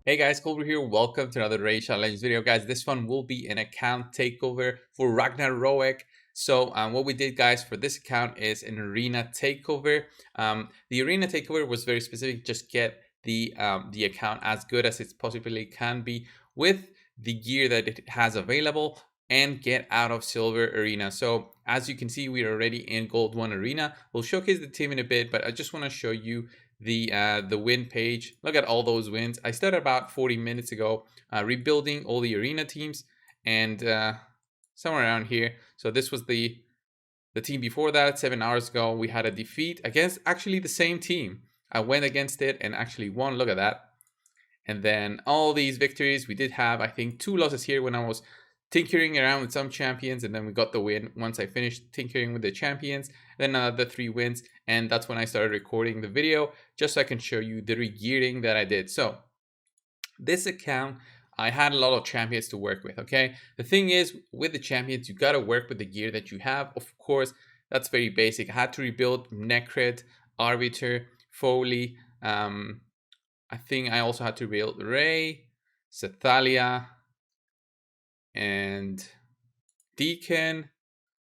Hey guys, Colbert here. Welcome to another Raid Challenge video. Guys, this one will be an account takeover for Ragnarok. So what we did, guys, for this account is an arena takeover. The arena takeover was very specific. Just get the account as good as it possibly can be with the gear that it has available and get out of silver arena. So as you can see, we're already in gold 1 arena. We'll showcase the team in a bit, but I just want to show you the win page. Look at all those wins. I started about 40 minutes ago rebuilding all the arena teams, and somewhere around here. So this was the team before that. 7 hours ago we had a defeat against actually the same team. I went against it and actually won. Look at that. And then all these victories, we did have, I think, 2 losses here when I was tinkering around with some champions, and then we got the win once I finished tinkering with the champions. Then the 3 wins, and that's when I started recording the video, just so I can show you the regearing that I did. So this account, I had a lot of champions to work with, okay? The thing is, with the champions, you gotta work with the gear that you have. Of course, that's very basic. I had to rebuild NUKER, Arbiter, Foley. I think I also had to rebuild Ray, Sethalia, and Deacon.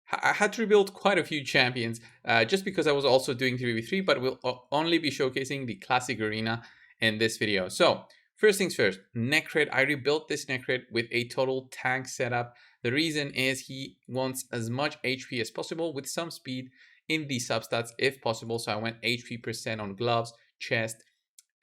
I had to rebuild quite a few champions just because I was also doing 3v3, but we'll only be showcasing the classic arena in this video. So first things first, NUKER. I rebuilt this NUKER with a total tank setup. The reason is he wants as much HP as possible with some speed in the substats if possible. So I went HP percent on gloves, chest,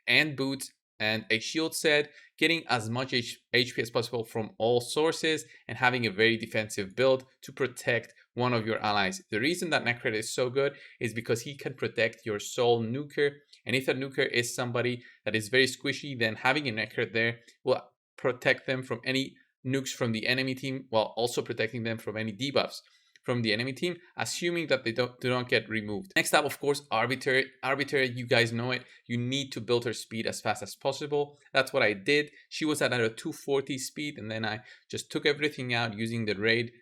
and boots, and a shield set, getting as much HP as possible from all sources, and having a very defensive build to protect one of your allies. The reason that NUKER is so good is because he can protect your sole nuker, and if a nuker is somebody that is very squishy, then having a NUKER there will protect them from any nukes from the enemy team, while also protecting them from any debuffs from the enemy team, assuming that they do not get removed. Next up, of course, Arbiter. Arbiter, you guys know it. You need to build her speed as fast as possible. That's what I did. She was at a 240 speed, and then I just took everything out using the Raid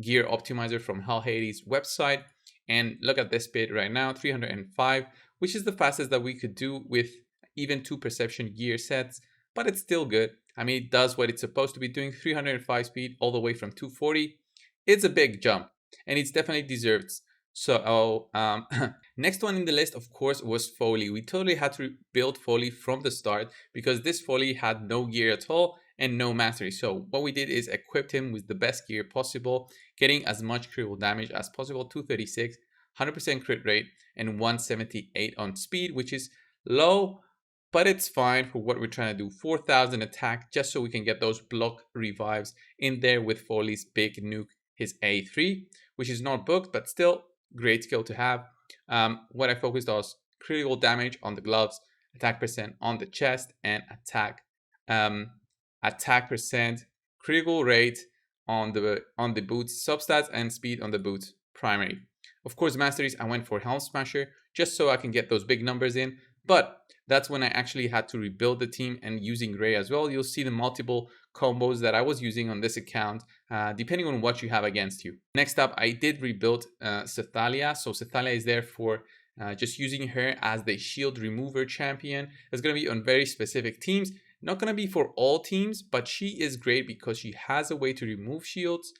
gear optimizer from Hell Hades website. And look at this speed right now, 305, which is the fastest that we could do with even 2 perception gear sets, but it's still good. I mean, it does what it's supposed to be doing, 305 speed all the way from 240. It's a big jump, and it's definitely deserved. So next one in the list, of course, was Foley. We totally had to build Foley from the start because this Foley had no gear at all and no mastery. So what we did is equipped him with the best gear possible, getting as much critical damage as possible, 236, 100% crit rate, and 178 on speed, which is low, but it's fine for what we're trying to do. 4,000 attack, just so we can get those block revives in there with Foley's big nuke, his A3, which is not booked, but still great skill to have. What I focused on was critical damage on the gloves, attack percent on the chest, and attack percent, critical rate on the boots substats, and speed on the boots primary. Of course, masteries, I went for Helm Smasher just so I can get those big numbers in, but that's when I actually had to rebuild the team, and using Ray as well. You'll see the multiple combos that I was using on this account, depending on what you have against you. Next up, I did rebuild Sethalia. So Sethalia is there for just using her as the shield remover champion. It's going to be on very specific teams. Not going to be for all teams, but she is great because she has a way to remove shields,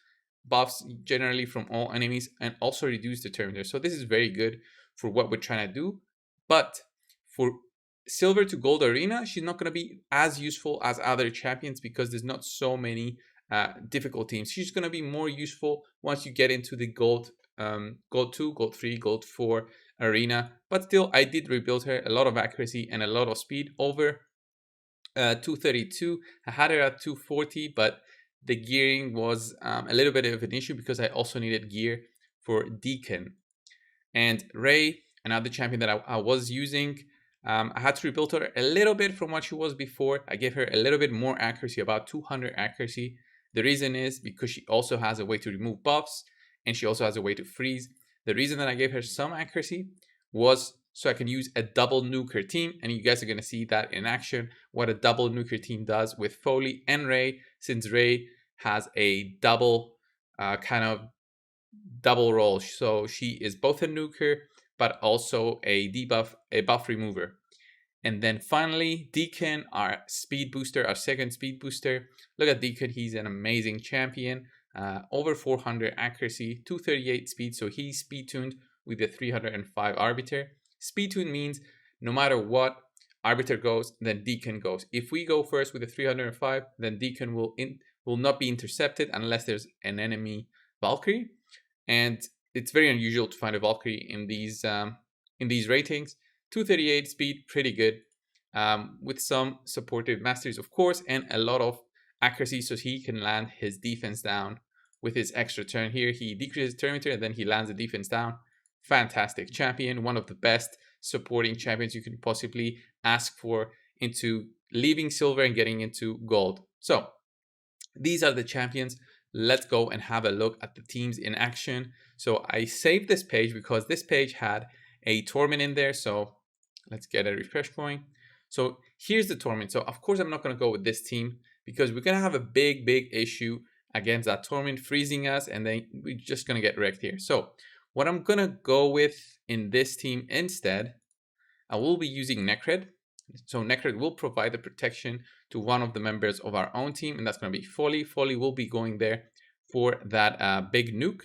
buffs generally from all enemies, and also reduce the terminator. So this is very good for what we're trying to do. But for silver to gold arena, she's not going to be as useful as other champions because there's not so many difficult teams. She's going to be more useful once you get into the gold 2, gold 3, gold 4 arena. But still, I did rebuild her, a lot of accuracy and a lot of speed, over 232. I had her at 240, but the gearing was a little bit of an issue because I also needed gear for Deacon. And Ray, another champion that I was using, I had to rebuild her a little bit from what she was before. I gave her a little bit more accuracy, about 200 accuracy. The reason is because she also has a way to remove buffs, and she also has a way to freeze. The reason that I gave her some accuracy was so I can use a double nuker team, and you guys are going to see that in action, what a double nuker team does with Foley and Ray, since Ray has a double kind of double role. So she is both a nuker but also a buff remover. And then finally, Deacon, our speed booster, our second speed booster. Look at Deacon, he's an amazing champion. Over 400 accuracy, 238 speed, so he's speed tuned with the 305 arbiter. Speed tune means no matter what arbiter goes, then Deacon goes. If we go first with the 305, then Deacon will not be intercepted unless there's an enemy Valkyrie. And it's very unusual to find a Valkyrie in these ratings. 238 speed, pretty good, with some supportive masteries, of course, and a lot of accuracy, so he can land his defense down with his extra turn here. He decreases turn meter and then he lands the defense down. Fantastic champion, one of the best supporting champions you can possibly ask for into leaving silver and getting into gold. So these are the champions. Let's go and have a look at the teams in action. So I saved this page because this page had a tournament in there. So let's get a refresh going. So here's the tournament. So of course I'm not going to go with this team because we're going to have a big issue against that tournament freezing us, and then we're just going to get wrecked here. So what I'm going to go with in this team instead, I will be using NUKER. So NUKER will provide the protection to one of the members of our own team, and that's going to be Folly. Folly will be going there for that big nuke.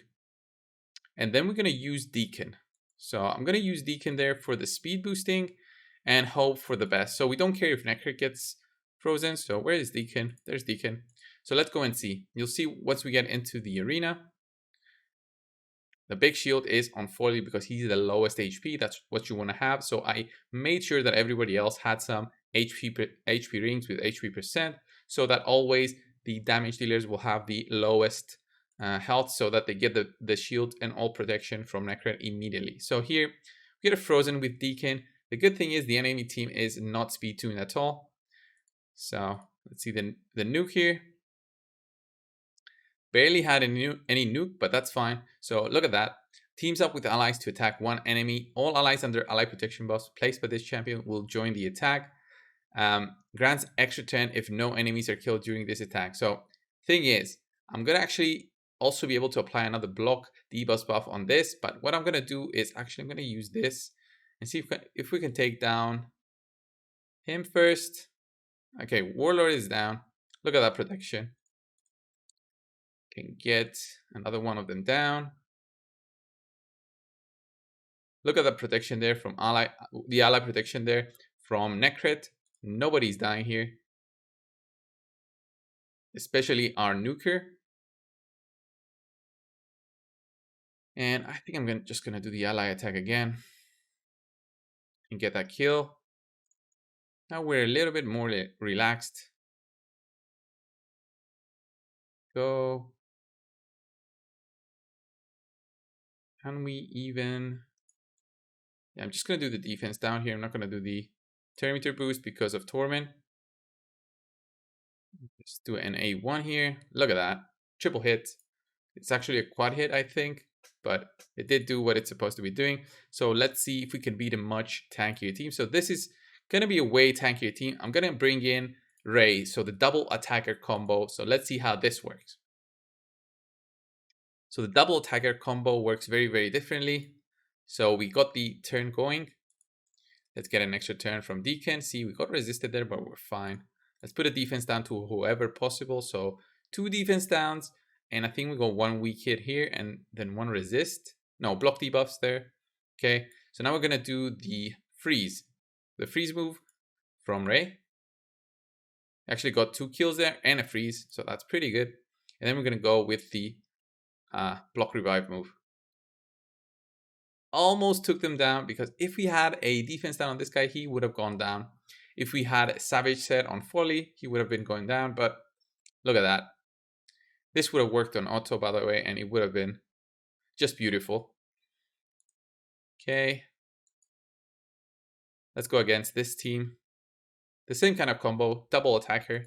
And then we're going to use Deacon. So I'm going to use Deacon there for the speed boosting and hope for the best. So we don't care if NUKER gets frozen. So where is Deacon? There's Deacon. So let's go and see. You'll see once we get into the arena. The big shield is on Foley because he's the lowest HP. That's what you want to have. So I made sure that everybody else had some HP rings with HP percent, so that always the damage dealers will have the lowest health, so that they get the shield and all protection from NUKER immediately. So here we get a frozen with Deacon. The good thing is the enemy team is not speed tuned at all. So let's see the nuke here. Barely had any nuke, but that's fine. So look at that. Teams up with allies to attack one enemy. All allies under ally protection buffs placed by this champion will join the attack. Grants extra 10 if no enemies are killed during this attack. So thing is, I'm going to actually also be able to apply another block debuff buff on this. But what I'm going to do is actually I'm going to use this and see if we can take down him first. Okay, Warlord is down. Look at that protection. Can get another one of them down. Look at the protection there from ally, the ally protection there from NUKER. Nobody's dying here, especially our NUKER. And I think I'm just gonna do the ally attack again and get that kill. Now we're a little bit more relaxed. Go. Can we even? Yeah, I'm just gonna do the defense down here. I'm not gonna do the turn meter boost because of Torment. Let's do an A1 here. Look at that. Triple hit. It's actually a quad hit, I think, but it did do what it's supposed to be doing. So let's see if we can beat a much tankier team. So this is going to be a way tankier team. I'm going to bring in Ray, so the double attacker combo. So let's see how this works. So the double attacker combo works very differently. So we got the turn going. Let's get an extra turn from Deacon. See, we got resisted there, but we're fine. Let's put a defense down to whoever possible. So 2 defense downs. And I think we got 1 weak hit here and then 1 resist. No, block debuffs there. Okay, so now we're going to do the freeze. The freeze move from Ray. Actually got 2 kills there and a freeze, so that's pretty good. And then we're going to go with the block revive move. Almost took them down, because if we had a defense down on this guy, he would have gone down. If we had a savage set on Folly, he would have been going down, but look at that. This would have worked on auto, by the way, and it would have been just beautiful. Okay. Let's go against this team. The same kind of combo, double attacker.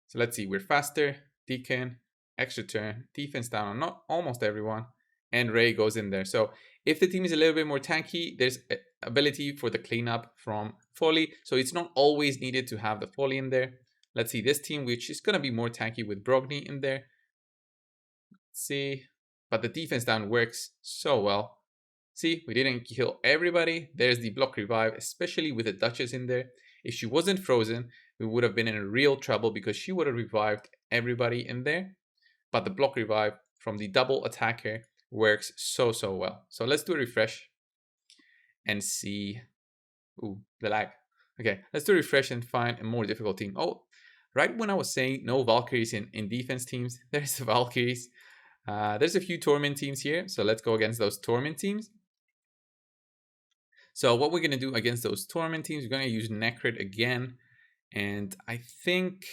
So let's see, we're faster, Deacon, extra turn, defense down on not almost everyone, and Ray goes in there. So if the team is a little bit more tanky, there's ability for the cleanup from Folly. So it's not always needed to have the Folly in there. Let's see this team, which is going to be more tanky with Brogni in there. Let's see, but the defense down works so well. See, we didn't kill everybody. There's the block revive, especially with the Duchess in there. If she wasn't frozen, we would have been in real trouble because she would have revived everybody in there. But the block revive from the double attacker works so well. So let's do a refresh and see. Ooh, the lag. Okay, let's do a refresh and find a more difficult team. Oh, right when I was saying no Valkyries in defense teams, there's the Valkyries. There's a few Torment teams here, so let's go against those Torment teams. So what we're going to do against those Torment teams, we're going to use NUKER again. And I think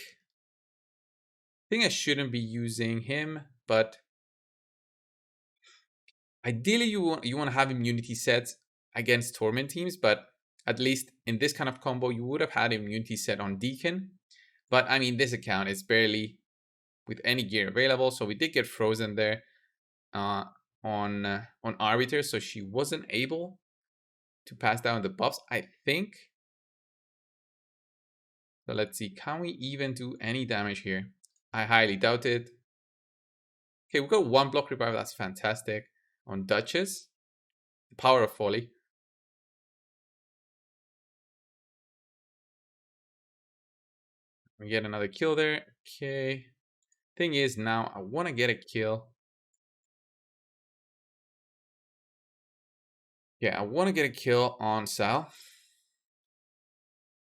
I shouldn't be using him, but ideally you want to have immunity sets against Torment teams, but at least in this kind of combo, you would have had immunity set on Deacon. But I mean, this account is barely with any gear available, so we did get frozen there on Arbiter, so she wasn't able to pass down the buffs, I think. So let's see, can we even do any damage here? I highly doubt it. Okay, we got one block revive, that's fantastic. On Duchess, the power of Folly. We get another kill there. Okay. Thing is, now I want to get a kill. Yeah, I want to get a kill on Sal.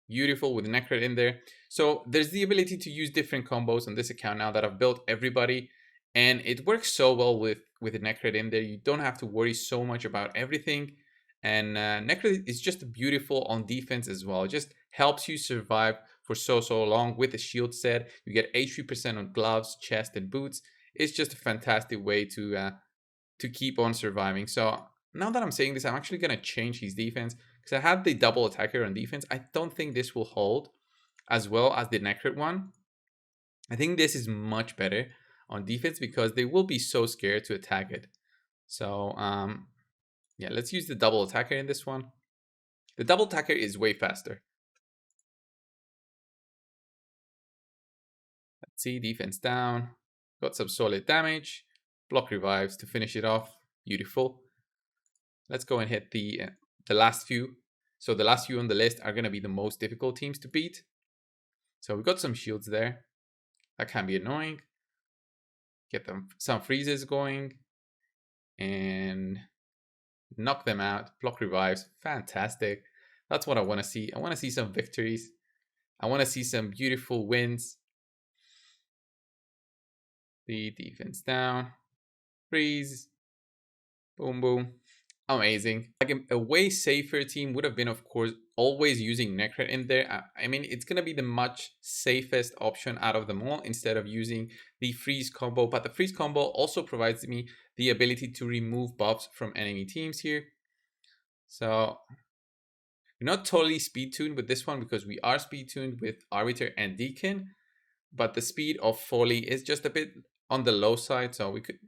Beautiful with NUKER in there. So there's the ability to use different combos on this account now that I've built everybody. And it works so well with NUKER in there. You don't have to worry so much about everything. And NUKER is just beautiful on defense as well. It just helps you survive for so long with the shield set. You get HP% on gloves, chest, and boots. It's just a fantastic way to keep on surviving. So now that I'm saying this, I'm actually going to change his defense because I had the double attacker on defense. I don't think this will hold as well as the NUKER one. I think this is much better on defense because they will be so scared to attack it. So yeah, let's use the double attacker in this one. The double attacker is way faster. Let's see, defense down. Got some solid damage. Block revives to finish it off. Beautiful. Let's go and hit the last few. So the last few on the list are going to be the most difficult teams to beat. So we've got some shields there. That can be annoying. Get them some freezes going. And knock them out. Block revives. Fantastic. That's what I want to see. I want to see some victories. I want to see some beautiful wins. The defense down. Freeze. Boom, boom. Amazing. Like a way safer team would have been, of course, always using NUKER in there. I mean, it's going to be the much safest option out of them all instead of using the freeze combo. But the freeze combo also provides me the ability to remove buffs from enemy teams here. So we're not totally speed tuned with this one because we are speed tuned with Arbiter and Deacon. But the speed of Folly is just a bit on the low side. So we could...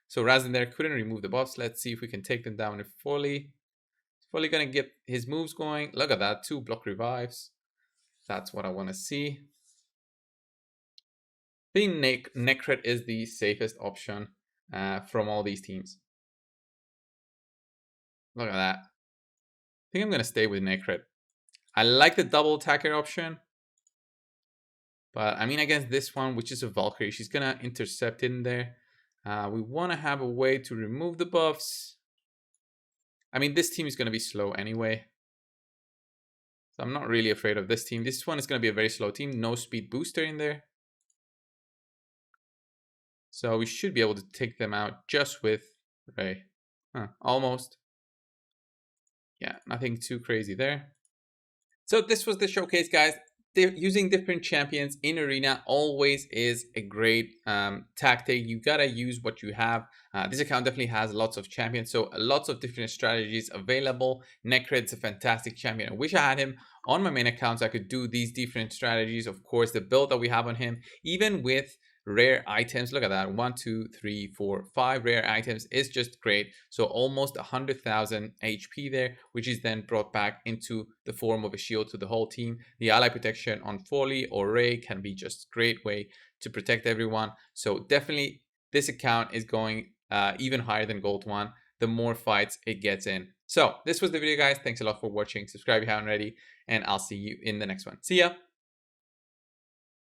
So Razin couldn't remove the buffs. Let's see if we can take them down with Folly. Folly gonna get his moves going. Look at that, 2 block revives. That's what I want to see. I think NUKER is the safest option from all these teams. Look at that. I think I'm gonna stay with NUKER. I like the double attacker option. But I mean, against this one, which is a Valkyrie, she's gonna intercept in there. We want to have a way to remove the buffs. I mean, this team is going to be slow anyway. So I'm not really afraid of this team. This one is going to be a very slow team. No speed booster in there. So we should be able to take them out just with Ray. Almost. Yeah, nothing too crazy there. So this was the showcase, guys. Using different champions in arena always is a great tactic. You gotta use what you have. This account definitely has lots of champions, so lots of different strategies available. NUKER is a fantastic champion. I wish I had him on my main account so I could do these different strategies. Of course, the build that we have on him, even with rare items, look at that, 1 2 3 4 5 rare items is just great. So almost 100,000 HP there, which is then brought back into the form of a shield to the whole team. The ally protection on Foley or Ray can be just a great way to protect everyone. So definitely this account is going even higher than gold 1. the more fights it gets in. So this was the video, guys. Thanks a lot for watching. Subscribe if you haven't already, and I'll see you in the next one. See ya.